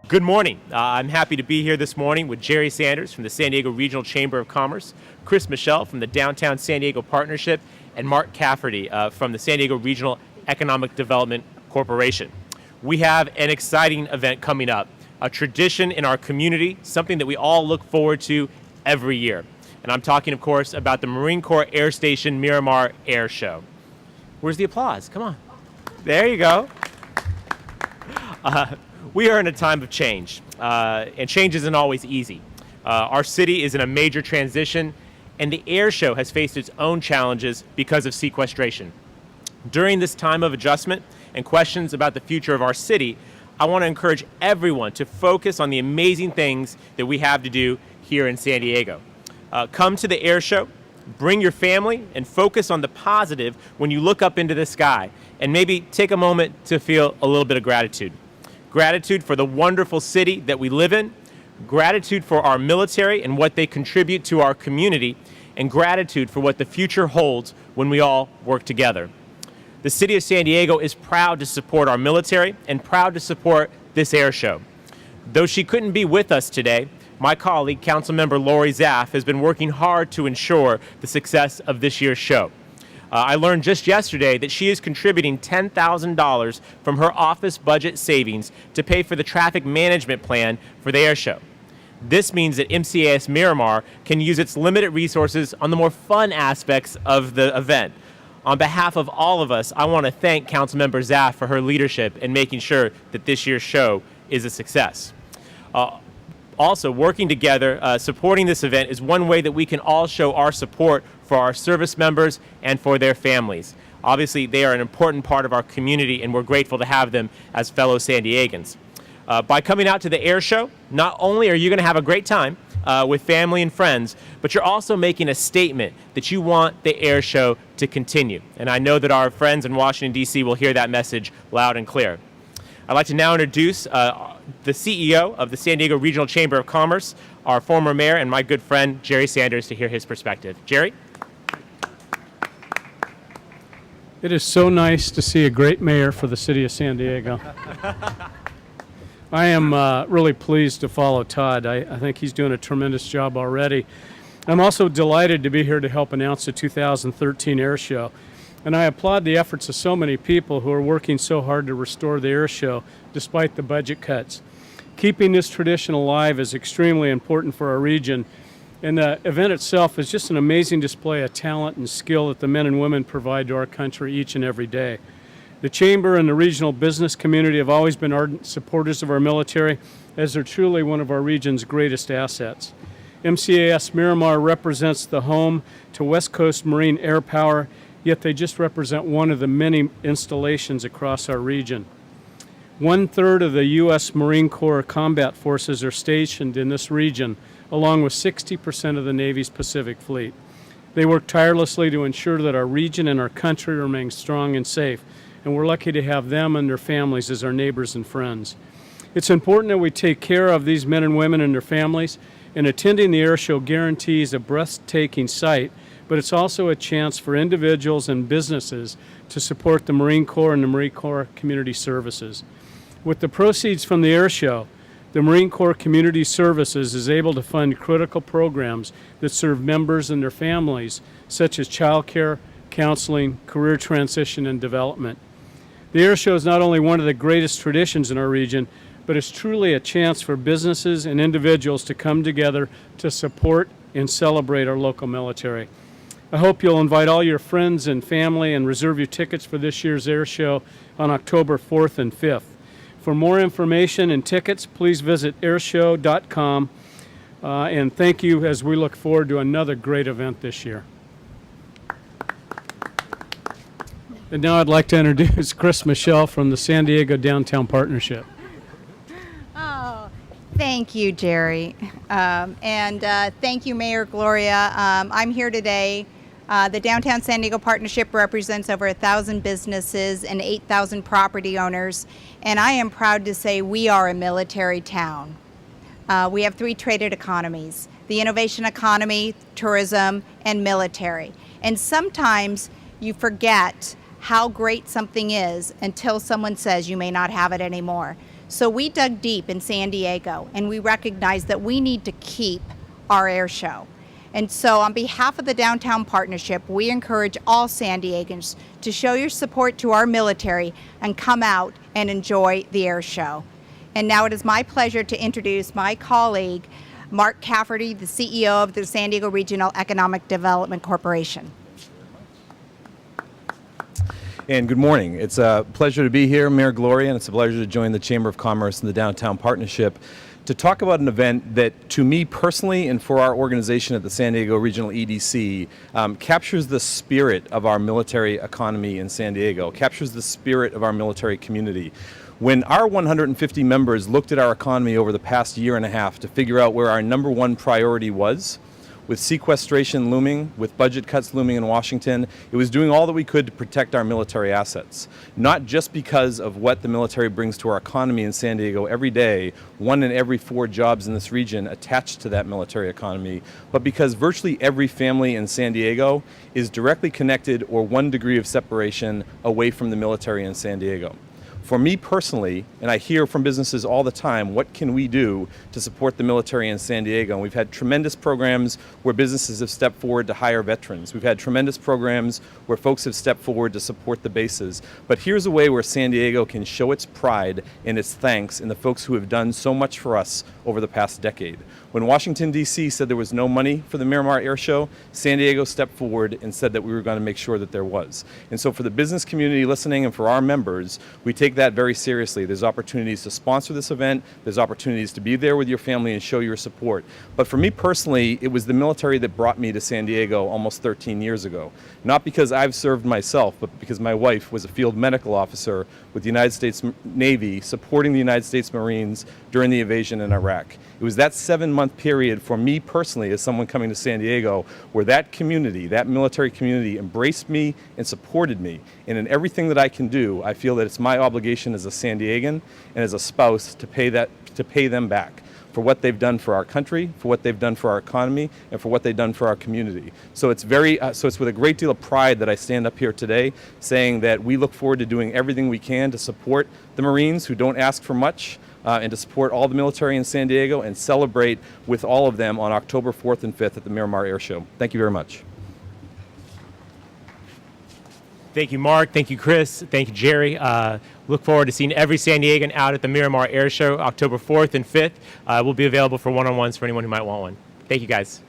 Good morning. I'm happy to be here this morning with Jerry Sanders from the San Diego Regional Chamber of Commerce, Chris Michelle from the Downtown San Diego Partnership, and Mark Cafferty from the San Diego Regional Economic Development Corporation. We have an exciting event coming up, a tradition in our community, something that we all look forward to every year. And I'm talking, of course, about the Marine Corps Air Station Miramar Air Show. Where's the applause? Come on. There you go. We are in a time of change, and change isn't always easy. Our city is in a major transition, and the air show has faced its own challenges because of sequestration. During this time of adjustment and questions about the future of our city, I want to encourage everyone to focus on the amazing things that we have to do here in San Diego. Come to the air show, bring your family, and focus on the positive when you look up into the sky, and maybe take a moment to feel a little bit of gratitude. Gratitude for the wonderful city that we live in, gratitude for our military and what they contribute to our community, and gratitude for what the future holds when we all work together. The city of San Diego is proud to support our military and proud to support this air show. Though she couldn't be with us today, my colleague, Councilmember Lori Zaff, has been working hard to ensure the success of this year's show. I learned just yesterday that she is contributing $10,000 from her office budget savings to pay for the traffic management plan for the air show. This means that MCAS Miramar can use its limited resources on the more fun aspects of the event. On behalf of all of us, I want to thank Councilmember Zaff for her leadership in making sure that this year's show is a success. Also, working together, supporting this event is one way that we can all show our support for our service members and for their families. Obviously, they are an important part of our community, and we're grateful to have them as fellow San Diegans. By coming out to the air show, not only are you going to have a great time with family and friends, but you're also making a statement that you want the air show to continue. And I know that our friends in Washington, D.C. will hear that message loud and clear. I'd like to now introduce the CEO of the San Diego Regional Chamber of Commerce, our former mayor and my good friend, Jerry Sanders, to hear his perspective. Jerry? It is so nice to see a great mayor for the city of San Diego. I am really pleased to follow Todd. I think he's doing a tremendous job already. I'm also delighted to be here to help announce the 2013 Air Show. And I applaud the efforts of so many people who are working so hard to restore the air show despite the budget cuts. Keeping this tradition alive is extremely important for our region, and the event itself is just an amazing display of talent and skill that the men and women provide to our country each and every day. The Chamber and the regional business community have always been ardent supporters of our military, as they're truly one of our region's greatest assets. MCAS Miramar represents the home to West Coast Marine Air Power, yet they just represent one of the many installations across our region. 1/3 of the U.S. Marine Corps combat forces are stationed in this region, along with 60% of the Navy's Pacific Fleet. They work tirelessly to ensure that our region and our country remain strong and safe, and we're lucky to have them and their families as our neighbors and friends. It's important that we take care of these men and women and their families, and attending the air show guarantees a breathtaking sight, but it's also a chance for individuals and businesses to support the Marine Corps and the Marine Corps Community Services. With the proceeds from the air show, the Marine Corps Community Services is able to fund critical programs that serve members and their families, such as child care, counseling, career transition, and development. The air show is not only one of the greatest traditions in our region, but it's truly a chance for businesses and individuals to come together to support and celebrate our local military. I hope you'll invite all your friends and family and reserve your tickets for this year's air show on October 4th and 5th. For more information and tickets, please visit airshow.com. And thank you as we look forward to another great event this year. And now I'd like to introduce Chris Michelle from the San Diego Downtown Partnership. Oh, thank you, Jerry. And thank you, Mayor Gloria. I'm here today. The Downtown San Diego Partnership represents over 1,000 businesses and 8,000 property owners, and I am proud to say we are a military town. We have 3 traded economies: the innovation economy, tourism, and military. And sometimes you forget how great something is until someone says you may not have it anymore. So we dug deep in San Diego, and we recognized that we need to keep our air show. And so on behalf of the Downtown Partnership, we encourage all San Diegans to show your support to our military and come out and enjoy the air show. And now it is my pleasure to introduce my colleague, Mark Cafferty, the CEO of the San Diego Regional Economic Development Corporation. And good morning. It's a pleasure to be here, Mayor Gloria, and it's a pleasure to join the Chamber of Commerce and the Downtown Partnership to talk about an event that, to me personally and for our organization at the San Diego Regional EDC, captures the spirit of our military economy in San Diego, captures the spirit of our military community. When our 150 members looked at our economy over the past year and a half to figure out where our number one priority was, with sequestration looming, with budget cuts looming in Washington, it was doing all that we could to protect our military assets. Not just because of what the military brings to our economy in San Diego every day, 1 in every 4 jobs in this region attached to that military economy, but because virtually every family in San Diego is directly connected or 1 degree of separation away from the military in San Diego. For me personally, and I hear from businesses all the time, what can we do to support the military in San Diego? And we've had tremendous programs where businesses have stepped forward to hire veterans. We've had tremendous programs where folks have stepped forward to support the bases. But here's a way where San Diego can show its pride and its thanks in the folks who have done so much for us over the past decade. When Washington, D.C. said there was no money for the Miramar Air Show, San Diego stepped forward and said that we were going to make sure that there was. And so for the business community listening and for our members, we take that very seriously. There's opportunities to sponsor this event. There's opportunities to be there with your family and show your support. But for me personally, it was the military that brought me to San Diego almost 13 years ago. Not because I've served myself, but because my wife was a field medical officer with the United States Navy supporting the United States Marines during the invasion in Iraq. It was that 7-month period for me personally as someone coming to San Diego where that community, that military community embraced me and supported me. And in everything that I can do, I feel that it's my obligation as a San Diegan and as a spouse to pay them back for what they've done for our country, for what they've done for our economy, and for what they've done for our community. So it's with a great deal of pride that I stand up here today saying that we look forward to doing everything we can to support the Marines who don't ask for much, and to support all the military in San Diego and celebrate with all of them on October 4th and 5th at the Miramar Air Show. Thank you very much. Thank you, Mark. Thank you, Chris. Thank you, Jerry. Look forward to seeing every San Diegan out at the Miramar Air Show October 4th and 5th. We'll be available for one-on-ones for anyone who might want one. Thank you, guys.